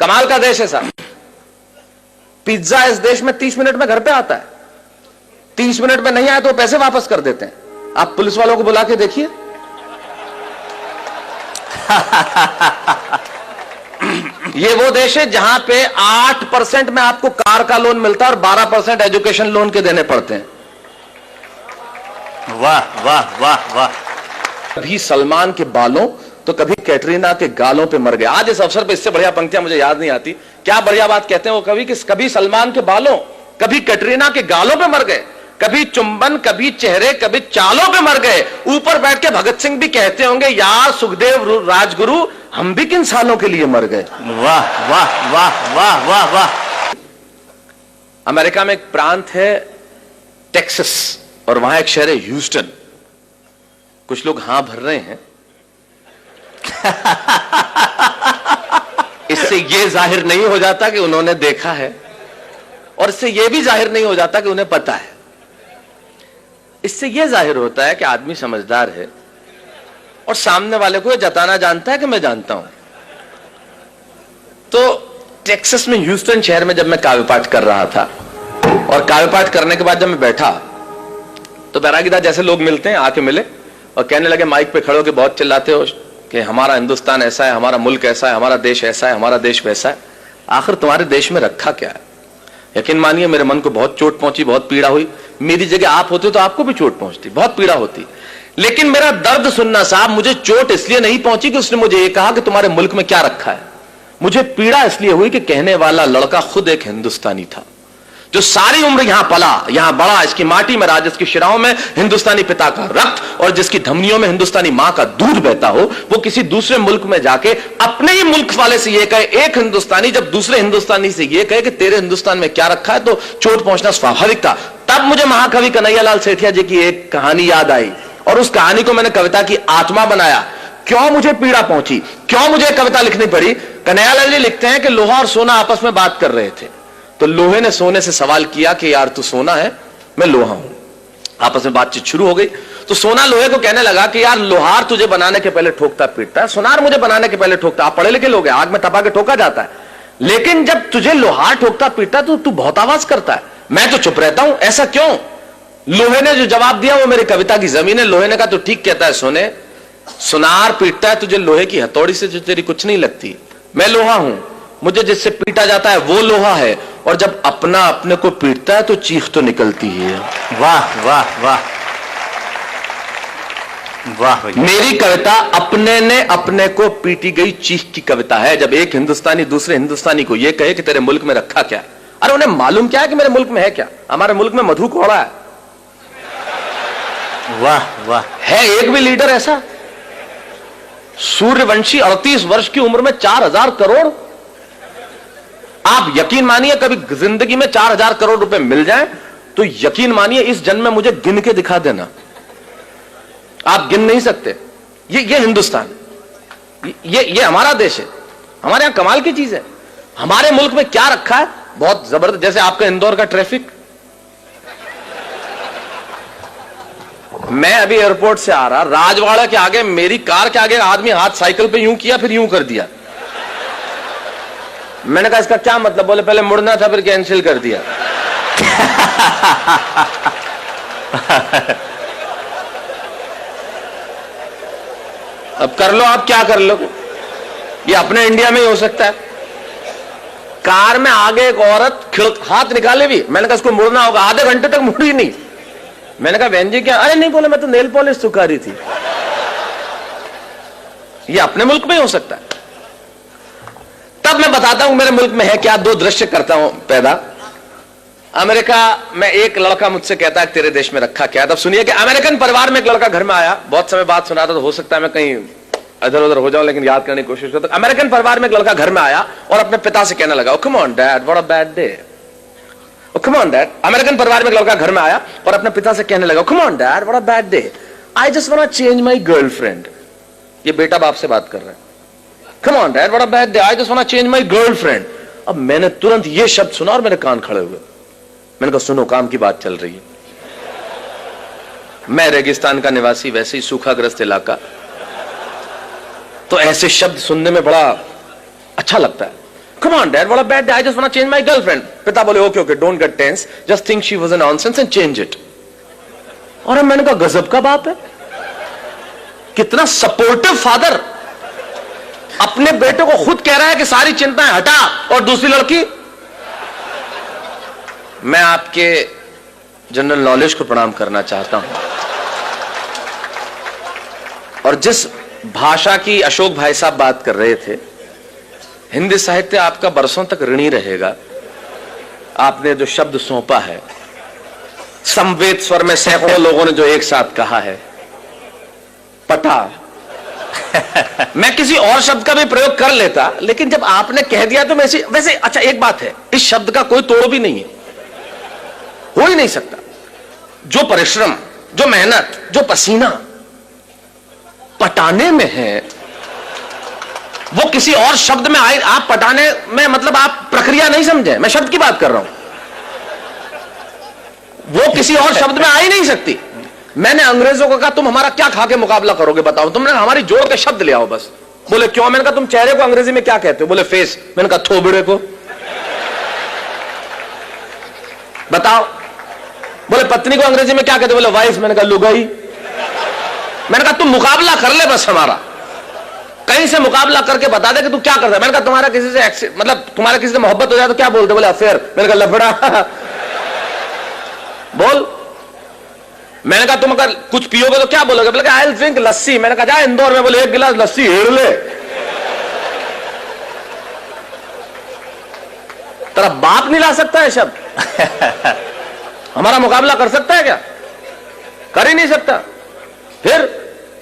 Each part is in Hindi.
कमाल का देश है साहब। पिज्जा इस देश में 30 मिनट में घर पे आता है। 30 मिनट में नहीं आया तो पैसे वापस कर देते हैं। आप पुलिस वालों को बुला के देखिए। ये वो देश है जहां पे 8% में आपको कार का लोन मिलता है और 12% एजुकेशन लोन के देने पड़ते हैं। वाह वाह वाह वाह। कभी सलमान के बालों तो कभी कैटरीना के गालों पे मर गए। आज इस अवसर पे इससे बढ़िया पंक्तियां मुझे याद नहीं आती। क्या बढ़िया बात कहते हैं वो कवि कि कभी सलमान के बालों कभी कैटरीना के गालों पे मर गए, कभी चुंबन कभी चेहरे कभी चालों पे मर गए। ऊपर बैठ के भगत सिंह भी कहते होंगे यार सुखदेव राजगुरु हम भी किन सालों के लिए मर गए। वाह वाह वाह वाह वाह वाह। अमेरिका में एक प्रांत है टेक्सास और वहां एक शहर है ह्यूस्टन। कुछ लोग हां भर रहे हैं। इससे यह जाहिर नहीं हो जाता कि उन्होंने देखा है और इससे यह भी जाहिर नहीं हो जाता कि उन्हें पता है। इससे यह जाहिर होता है कि आदमी समझदार है और सामने वाले को यह जताना जानता है कि मैं जानता हूं। तो टेक्सास में ह्यूस्टन शहर में जब मैं काव्य पाठ कर रहा था और काव्य पाठ करने के बाद जब मैं बैठा तो बैरागीदार जैसे लोग मिलते हैं आके मिले और कहने लगे माइक पे खड़े होकर बहुत चिल्लाते हो कि हमारा हिंदुस्तान ऐसा है, हमारा मुल्क ऐसा है, हमारा देश ऐसा है, हमारा देश वैसा है। आखिर तुम्हारे देश में रखा क्या है? यकीन मानिए मेरे मन को बहुत चोट पहुंची, बहुत पीड़ा हुई। मेरी जगह आप होते तो आपको भी चोट पहुंचती, बहुत पीड़ा होती। लेकिन मेरा दर्द सुनना साहब, मुझे चोट इसलिए नहीं पहुंची कि उसने मुझे ये कहा कि तुम्हारे मुल्क में क्या रखा है। मुझे पीड़ा इसलिए हुई कि कहने वाला लड़का खुद एक हिंदुस्तानी था जो सारी उम्र यहां पला, यहां बड़ा, इसकी माटी में राज, इसकी शिराओं में हिंदुस्तानी पिता का रक्त और जिसकी धमनियों में हिंदुस्तानी मां का दूध बहता हो, वो किसी दूसरे मुल्क में जाके अपने ही मुल्क वाले से ये कहे, एक हिंदुस्तानी जब दूसरे हिंदुस्तानी से ये कहे कि तेरे हिंदुस्तान में क्या रखा है, तो चोट पहुंचना स्वाभाविक था। तब मुझे महाकवि कन्हैयालाल सेठिया जी की एक कहानी याद आई और उस कहानी को मैंने कविता की आत्मा बनाया। क्यों मुझे पीड़ा पहुंची, क्यों मुझे कविता लिखनी पड़ी? कन्हैयालाल जी लिखते हैं कि लोहा और सोना आपस में बात कर रहे थे, तो लोहे ने सोने से सवाल किया कि यार तू सोना है, मैं लोहा हूं। आपस में बातचीत शुरू हो गई तो सोना लोहे को कहने लगा कि यार लोहार तुझे बनाने के पहले ठोकता पीटता है, सोनार मुझे बनाने के पहले ठोकता। आप पढ़े लिखे लोग हैं, आग में तपा के ठोका जाता है, लेकिन जब तुझे लोहार ठोकता पीटता तो तू बहुत आवाज करता है, मैं तो चुप रहता हूं, ऐसा क्यों? लोहे ने जो जवाब दिया वो मेरी कविता की जमीन है। लोहे ने कहा तो ठीक कहता है सोने, सोनार पीटता है तुझे लोहे की हथौड़ी से जो तेरी कुछ नहीं लगती, मैं लोहा हूं, मुझे जिससे पीटा जाता है वो लोहा है, और जब अपना अपने को पीटता है तो चीख तो निकलती है। वाह वाह वाह वाह। मेरी कविता अपने ने अपने को पीटी गई चीख की कविता है। जब एक हिंदुस्तानी दूसरे हिंदुस्तानी को यह कहे कि तेरे मुल्क में रखा क्या है, अरे उन्हें मालूम क्या है कि मेरे मुल्क में है क्या? हमारे मुल्क में मधु कोड़ा है। वाह वाह। है एक भी लीडर ऐसा? सूर्यवंशी 38 वर्ष की उम्र में 4000 करोड़। आप यकीन मानिए कभी जिंदगी में 4000 करोड़ रुपए मिल जाएं तो यकीन मानिए इस जन्म में मुझे गिन के दिखा देना, आप गिन नहीं सकते। ये हिंदुस्तान, ये हमारा देश है, हमारे यहां कमाल की चीज है। हमारे मुल्क में क्या रखा है, बहुत जबरदस्त। जैसे आपका इंदौर का ट्रैफिक, मैं अभी एयरपोर्ट से आ रहा, राजवाड़ा के आगे मेरी कार के आगे आदमी हाथ साइकिल पे यूं किया फिर यूं कर दिया। मैंने कहा इसका क्या मतलब? बोले पहले मुड़ना था फिर कैंसिल कर दिया। अब कर लो, आप क्या कर लो, ये अपने इंडिया में ही हो सकता है। कार में आगे एक औरत हाथ निकाले भी, मैंने कहा इसको मुड़ना होगा, आधे घंटे तक मुड़ी नहीं। मैंने कहा बहन जी क्या? अरे नहीं, बोले मैं तो नेल पॉलिश सुखा रही थी। ये अपने मुल्क में ही हो सकता है। तब मैं बताता हूं मेरे मुल्क में है क्या। दो दृश्य करता हूं पैदा। अमेरिका में एक लड़का मुझसे कहता है तेरे देश में रखा क्या? तब सुनिए कि अमेरिकन परिवार में एक लड़का घर में आया, बहुत समय बाद सुना था तो हो सकता है मैं कहीं इधर उधर हो जाऊं, लेकिन याद करने की कोशिश करता हूं। अमेरिकन परिवार में एक लड़का घर में आया और अपने पिता से कहने लगा, come on dad what a bad day. Come on dad. American परिवार में एक लड़का घर में आया और अपने पिता से कहने लगा, come on dad what a bad day, I just want to change my girlfriend. ये बेटा बाप से बात कर रहा है। Come on dad, what a bad day. I just want to change my girlfriend. अब मैंने तुरंत ये शब्द सुना और मेरे कान खड़े हुए। मैंने कहा सुनो, काम की बात चल रही है। मैं रेगिस्तान का निवासी, वैसे ही सूखाग्रस्त इलाका, तो ऐसे शब्द सुनने में बड़ा अच्छा लगता है। Come on, Dad, what a bad day. I just want to change my girlfriend. पिता बोले, okay, okay, don't get tense. Just think she was a nonsense and change it. और अब मैंने कहा, गजब का बाप है, कितना सपोर्टिव फादर, अपने बेटे को खुद कह रहा है कि सारी चिंताएं हटा, और दूसरी लड़की। मैं आपके जनरल नॉलेज को प्रणाम करना चाहता हूं, और जिस भाषा की अशोक भाई साहब बात कर रहे थे, हिंदी साहित्य आपका बरसों तक ऋणी रहेगा। आपने जो शब्द सौंपा है, समवेत स्वर में सैकड़ों लोगों ने जो एक साथ कहा है, पटा। मैं किसी और शब्द का भी प्रयोग कर लेता, लेकिन जब आपने कह दिया तो वैसे अच्छा, एक बात है, इस शब्द का कोई तोड़ भी नहीं है, हो ही नहीं सकता। जो परिश्रम, जो मेहनत, जो पसीना पटाने में है, वो किसी और शब्द में आए। आप पटाने में मतलब आप प्रक्रिया नहीं समझे, मैं शब्द की बात कर रहा हूं, वो किसी और शब्द में आ ही नहीं सकती। मैंने अंग्रेजों को कहा, तुम हमारा क्या खा के मुकाबला करोगे बताओ, तुमने हमारी जोड़ के शब्द ले आओ बस। बोले क्यों? मैंने कहा, तुम चेहरे को अंग्रेजी में क्या कहते हो? बोले फेस। मैंने कहा, थोबड़े को बताओ। बोले पत्नी को अंग्रेजी में क्या कहते हो? बोले वाइफ। मैंने कहा, लुगाई। मैंने कहा, तुम मुकाबला कर ले बस हमारा, कहीं से मुकाबला करके बता दे कि तू क्या करता है। मैंने कहा, तुम्हारा किसी से मतलब तुम्हारा किसी से मोहब्बत हो जाए तो क्या बोलते? बोले अफेयर। मैंने कहा, लफड़ा। बोल। मैंने कहा, तुम अगर कुछ पियोगे तो क्या बोलोगे? बोले आई विल ड्रिंक लस्सी। मैंने कहा, जा इंदौर में, बोले एक गिलास लस्सी हेर ले। तेरा बाप नहीं ला सकता है शब्द, हमारा मुकाबला कर सकता है क्या? कर ही नहीं सकता। फिर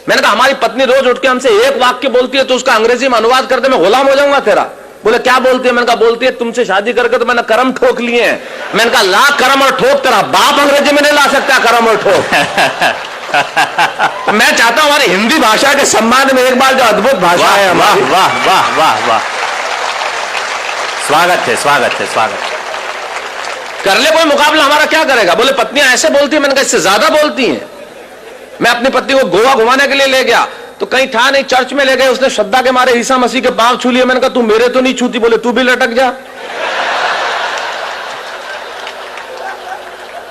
मैंने कहा, हमारी पत्नी रोज उठ के हमसे एक वाक्य बोलती है तो उसका अंग्रेजी में अनुवाद करते मैं गुलाम हो जाऊंगा तेरा। बोले क्या बोलती है? मैंने कहा, बोलती है तुमसे शादी करके तो मैंने करम ठोक लिए हैं। मैंने कहा, ला करम और ठोक, तेरा बाप अंग्रेजी में नहीं ला सकता करम और ठोक। मैं चाहता हूं हमारी हिंदी भाषा के सम्मान में एक बार जो अद्भुत भाषा है हमारी। वाह वाह वाह वाह, स्वागत है, स्वागत है, स्वागत। कर ले कोई मुकाबला, हमारा क्या करेगा? बोले पत्नियां ऐसे बोलती है। मैंने कहा, इससे ज्यादा बोलती हैं। मैं अपनी पत्नी को गोवा घुमाने के लिए ले गया तो कहीं था नहीं, चर्च में ले गए, उसने श्रद्धा के मारे ईसा मसीह के पांव छू लिए। मैंने कहा, तू मेरे तो नहीं छूती। बोले तू भी लटक जा।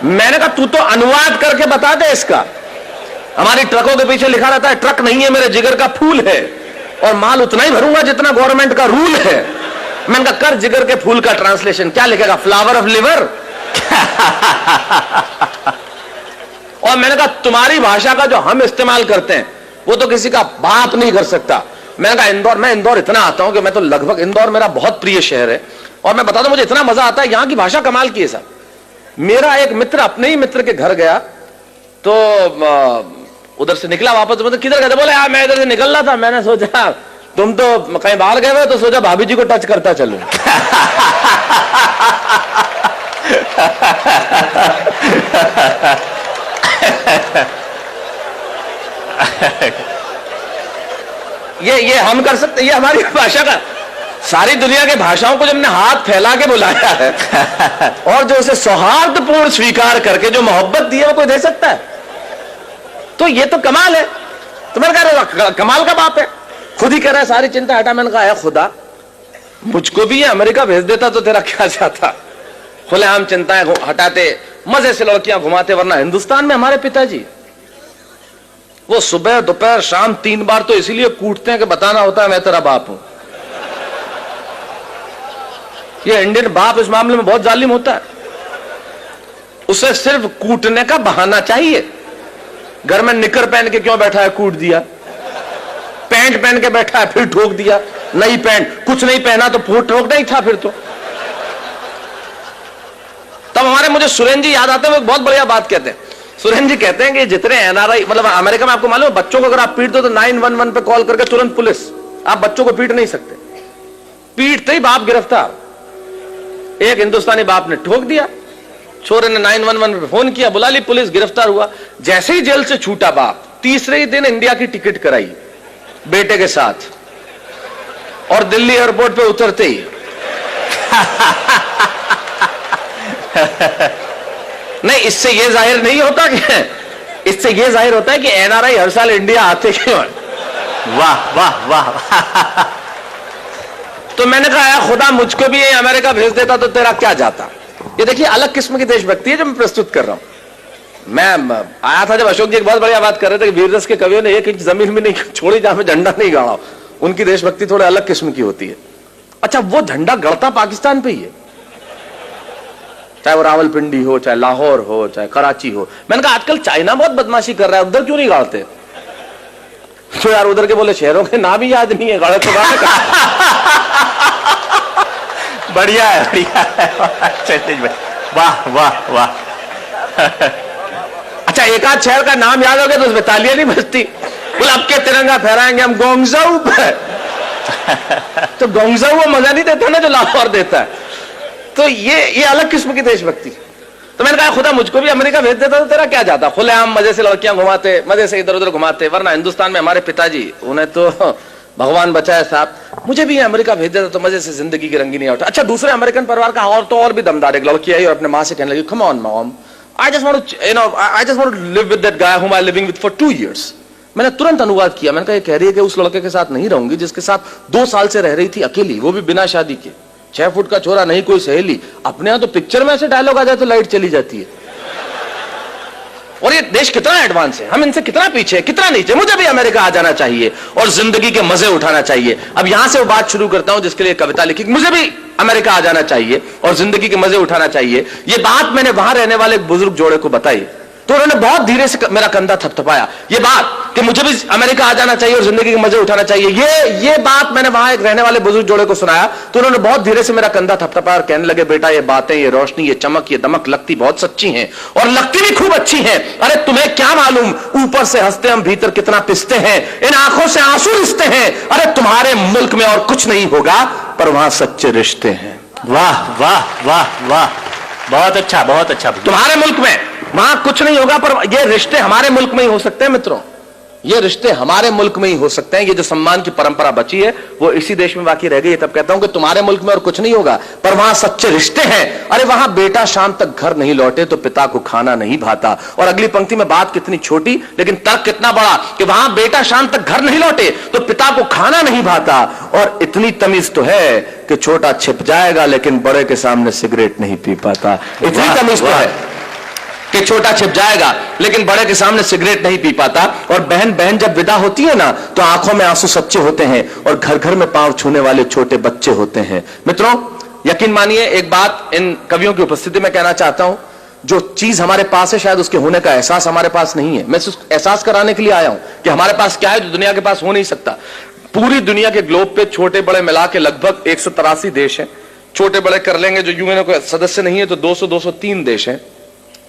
मैंने कहा, तू तो अनुवाद करके बता दे इसका। हमारी ट्रकों के पीछे लिखा रहता है, ट्रक नहीं है मेरे जिगर का फूल है, और माल उतना ही भरूंगा जितना गवर्नमेंट का रूल है। मैंने कहा, कर जिगर के फूल का ट्रांसलेशन, क्या लिखेगा? Flower of liver. और मैंने कहा, तुम्हारी भाषा का जो हम इस्तेमाल करते हैं वो तो किसी का बाप नहीं कर सकता। मैंने कहा, इंदौर, मैं इंदौर इतना आता हूं कि मैं तो लगभग, इंदौर मेरा बहुत प्रिय शहर है, और मैं बता दूं मुझे इतना मजा आता है, यहां की भाषा कमाल की है साहब। मेरा एक मित्र अपने ही मित्र के घर गया तो उधर से निकला वापस, तो मतलब किधर गए? बोले यार मैं इधर से निकल रहा था, मैंने सोचा तुम तो कहीं बाहर गए हुए, तो सोचा भाभी जी को टच करता चलूं। ये हम कर सकते, ये हमारी भाषा का, सारी दुनिया के भाषाओं को जब हमने हाथ फैला के बुलाया है और जो उसे सौहार्दपूर्ण स्वीकार करके जो मोहब्बत दी है वो कोई दे सकता है? तो ये तो कमाल है। तो मैंने कहा, कमाल का बाप है, खुद ही कह रहा है सारी चिंता हटा। मैंने कहा, खुदा मुझको भी ये अमेरिका भेज देता तो तेरा क्या जाता? खुलेआम चिंताएं हटाते, मजे से लड़कियां घुमाते, वरना हिंदुस्तान में हमारे पिताजी वो सुबह दोपहर शाम 3 बार तो इसीलिए कूटते हैं कि बताना होता है मैं तेरा बाप हूं। ये इंडियन बाप इस मामले में बहुत जालिम होता है, उसे सिर्फ कूटने का बहाना चाहिए। घर में निकर पहन के क्यों बैठा है? कूट दिया। पैंट पहन के बैठा है, फिर ठोक दिया। नई पैंट, कुछ नहीं पहना तो फूट ठोक नहीं था फिर तो। तब हमारे मुझे सुरेंद्र जी याद आते हैं, वो बहुत बढ़िया बात कहते हैं। सुरेंद्र जी कहते हैं कि जितने एनआरआई, मतलब अमेरिका में आपको मालूम है, बच्चों को अगर आप पीट दो तो 911 पे कॉल करके तुरंत पुलिस, आप बच्चों को पीट नहीं सकते। पीटते ही बाप गिरफ्तार। एक हिंदुस्तानी बाप ने ठोक दिया, छोरे ने 911 पे फोन किया, बुला ली पुलिस, गिरफ्तार हुआ। जैसे ही जेल से छूटा बाप, तीसरे ही दिन इंडिया की टिकट कराई बेटे के साथ, और दिल्ली एयरपोर्ट पे उतरते ही नहीं, इससे यह जाहिर नहीं होता कि, इससे यह जाहिर होता है कि एनआरआई हर साल इंडिया आते क्यों। वाह वाह वाह। तो मैंने कहा यार खुदा मुझको भी ये अमेरिका भेज देता तो तेरा क्या जाता। ये देखिए अलग किस्म की देशभक्ति है जो मैं प्रस्तुत कर रहा हूं। मैं आया था जब अशोक जी एक बहुत बढ़िया बात कर रहे थे कि वीर रस के कवियों ने एक इंच जमीन भी नहीं छोड़ी जहां में झंडा नहीं गाड़ा। उनकी देशभक्ति थोड़े अलग किस्म की होती है। अच्छा, वो झंडा गड़ता पाकिस्तान पे ही है, चाहे वो रावलपिंडी हो, चाहे लाहौर हो, चाहे कराची हो। मैंने कहा आजकल चाइना बहुत बदमाशी कर रहा है, उधर क्यों नहीं गाड़ते? तो यार उधर के बोले शहरों के नाम ही याद नहीं है, गाड़े तो गाड़े बढ़िया है, बढ़िया है। वाह वाह वाह। अच्छा, एक आध शहर का नाम याद हो गया तो उसमें तालियां नहीं बजती। बोले अब के तिरंगा फहराएंगे हम गोंगजाऊ पे। तो गोंगजाऊ वो मजा नहीं देता ना जो लाहौर देता है। तो ये अलग किस्म की देशभक्ति। तो मैंने कहा खुदा मुझको भी अमेरिका भेज देता तो तेरा क्या जाता। खुलेआम मजे से लड़कियां घुमाते, मजे से इधर उधर घुमाते। वरना हिंदुस्तान में हमारे पिताजी, उन्हें तो भगवान बचाए साहब, मुझे भी अमेरिका भेज देता तो मजे से जिंदगी की रंगीनी उठा। अच्छा, दूसरे अमेरिकन परिवार का और भी दमदार एक लड़की आई और अपने माँ से कहने लगी, come on mom, I just want to live with that guy whom I'm living with for 2 years. मैंने तुरंत अनुवाद किया। मैंने कहा ये कह रही है कि उस लड़के के साथ नहीं रहूंगी जिसके साथ 2 साल से रह रही थी अकेली, वो भी बिना शादी के। 6 फुट का छोरा, नहीं कोई सहेली। अपने यहां तो पिक्चर में ऐसे डायलॉग आ जाए तो लाइट चली जाती है। और ये देश कितना एडवांस है, हम इनसे कितना पीछे है, कितना नीचे। मुझे भी अमेरिका आ जाना चाहिए और जिंदगी के मजे उठाना चाहिए। अब यहां से वो बात शुरू करता हूं जिसके लिए कविता लिखी। मुझे भी अमेरिका आ जाना चाहिए और जिंदगी के मजे उठाना चाहिए। ये बात मैंने वहां रहने वाले एक बुजुर्ग जोड़े को बताई तो उन्होंने बहुत धीरे से मेरा कंधा थपथपाया। ये बात कि मुझे भी अमेरिका आ जाना चाहिए और जिंदगी के मजे उठाना चाहिए, ये बात मैंने वहां एक रहने वाले बुजुर्ग जोड़े को सुनाया तो उन्होंने बहुत धीरे से मेरा कंधा थपथपाया और कहने लगे, बेटा ये बातें, ये रोशनी, ये चमक, ये दमक लगती बहुत सच्ची हैं और लगती भी खूब अच्छी हैं। अरे तुम्हें क्या मालूम, ऊपर से हंसते हम भीतर कितना पिसते हैं, इन आंखों से आंसू रिश्ते हैं। अरे तुम्हारे मुल्क में और कुछ नहीं होगा पर वहां सच्चे रिश्ते हैं। वाह वाह वाह वाह, बहुत अच्छा, बहुत अच्छा। तुम्हारे मुल्क में वहां कुछ नहीं होगा पर ये रिश्ते हमारे मुल्क में ही हो सकते हैं मित्रों, ये रिश्ते हमारे मुल्क में ही हो सकते हैं। ये जो सम्मान की परंपरा बची है वो इसी देश में बाकी रह गई है। तब कहता हूं कि तुम्हारे मुल्क में और कुछ नहीं होगा पर वहां सच्चे रिश्ते हैं। अरे वहां बेटा शाम तक घर नहीं लौटे तो पिता को खाना नहीं भाता। और अगली पंक्ति में बात कितनी छोटी लेकिन तर्क कितना बड़ा कि वहां बेटा शाम तक घर नहीं लौटे तो पिता को खाना नहीं भाता। और इतनी तमीज तो है कि छोटा छिप जाएगा लेकिन बड़े के सामने सिगरेट नहीं पी पाता। इतनी तमीज तो है कि छोटा छिप जाएगा लेकिन बड़े के सामने सिगरेट नहीं पी पाता। और बहन बहन जब विदा होती है ना तो आंखों में आंसू सच्चे होते हैं और घर घर में पांव छूने वाले छोटे बच्चे होते हैं। मित्रों यकीन मानिए एक बात इन कवियों की उपस्थिति में कहना चाहता हूं, जो चीज हमारे पास है शायद उसके होने का एहसास हमारे पास नहीं है। मैं सिर्फ एहसास कराने के लिए आया हूं कि हमारे पास क्या है जो दुनिया के पास हो नहीं सकता। पूरी दुनिया के ग्लोब पे छोटे बड़े मिला के लगभग 183 देश हैं। छोटे बड़े कर लेंगे जो यूएनओ के सदस्य नहीं है तो 200-203 देश हैं।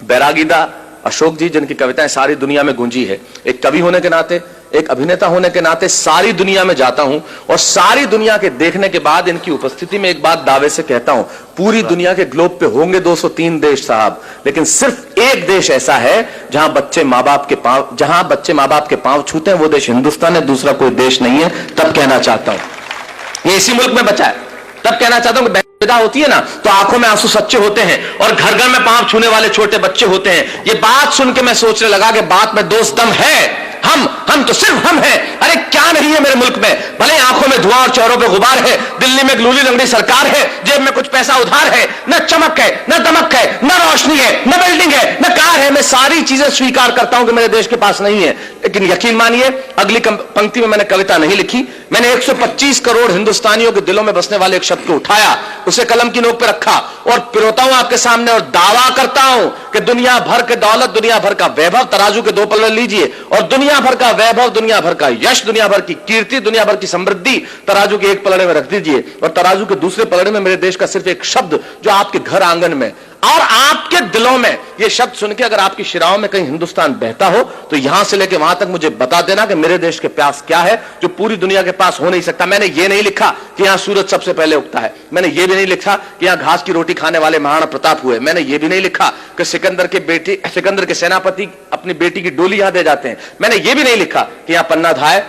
बैरागीदा अशोक जी जिनकी कविताएं सारी दुनिया में गूंजी है, एक कवि होने के नाते, एक अभिनेता होने के नाते सारी दुनिया में जाता हूं और सारी दुनिया के देखने के बाद इनकी उपस्थिति में एक बात दावे से कहता हूं, पूरी दुनिया के ग्लोब पे होंगे 203 देश साहब, लेकिन सिर्फ एक देश ऐसा है जहां बच्चे मां बाप के पांव छूते हैं, वो देश हिंदुस्तान है, दूसरा कोई देश नहीं है। तब कहना चाहता हूं ये इसी मुल्क में बचा है। तब कहना चाहता हूं कि विदा होती है ना तो आंखों में आंसू सच्चे होते हैं और घर घर में पांव छूने वाले छोटे बच्चे होते हैं। ये बात सुन के मैं सोचने लगा कि बात में दोस्त दम है। हम तो सिर्फ हम हैं। अरे क्या नहीं है मेरे मुल्क में, भले आंखों में धुआं और चेहरों पे गुबार है, दिल्ली में लूली लंगड़ी सरकार है, जेब में कुछ पैसा उधार है, न चमक है, न दमक है, न रोशनी है, न बिल्डिंग है, न कार है। मैं सारी चीजें स्वीकार करता हूं कि मेरे देश के पास नहीं है, लेकिन यकीन मानिए अगली पंक्ति में मैंने कविता नहीं लिखी। मैंने 125 करोड़ हिंदुस्तानियों के दिलों में बसने वाले एक शब्द को उठाया, उसे कलम की नोक पर रखा और पिरोता हूं आपके सामने और दावा करता हूं कि दुनिया भर के दौलत, दुनिया भर का वैभव तराजू के 2 पलड़े लीजिए और दुनिया भर का वैभव, दुनिया भर का यश, दुनिया भर की कीर्ति, दुनिया भर की समृद्धि तराजू के एक पलड़े में रख दीजिए और तराजू के दूसरे पलड़े में मेरे देश का सिर्फ एक शब्द जो आपके घर आंगन में और आपके दिलों में, ये शब्द सुन के अगर आपकी शिराओं में कहीं हिंदुस्तान बहता हो तो यहां से लेकर वहां तक मुझे बता देना कि मेरे देश के प्यास क्या है जो पूरी दुनिया के पास हो नहीं सकता। मैंने ये नहीं लिखा कि यहां सूरज सबसे पहले उगता है, मैंने ये भी नहीं लिखा कि यहां घास की रोटी खाने वाले महाराणा प्रताप हुए, मैंने ये भी नहीं लिखा कि सिकंदर के सेनापति अपनी बेटी की डोली यहां दे जाते हैं, मैंने ये भी नहीं लिखा कि यहां पन्ना धाय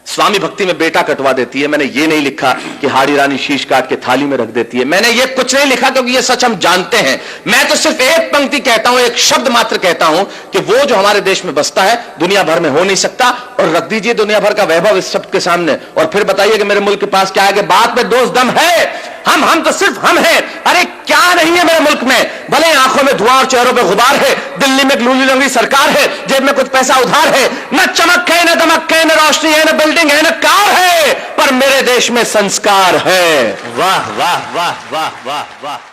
स्वामी भक्ति में बेटा कटवा देती है। मैंने ये नहीं लिखा कि हाड़ी रानी शीश काट के थाली में रख देती है। मैंने ये कुछ नहीं लिखा क्योंकि ये सच हम जानते हैं। मैं तो सिर्फ एक पंक्ति कहता हूं, एक शब्द मात्र कहता हूं कि वो जो हमारे देश में बसता है दुनिया भर में हो नहीं सकता। और रख दीजिए दुनिया भर का वैभव इस शब्द के सामने और फिर बताइए कि मेरे मुल्क के पास क्या है। कि बात में दोस्त दम है। हम तो सिर्फ हम हैं। अरे क्या नहीं है मेरे मुल्क में। भले आंखों में धुआं और चेहरों पे गुबार है, दिल्ली में एक लूली रंगी सरकार है, जेब में कुछ पैसा उधार है, न चमक है, न दमक है, न रोशनी है, न बिल्डिंग है, न कार है, पर मेरे देश में संस्कार है। वाह वाह वाह वाह वाह वाह।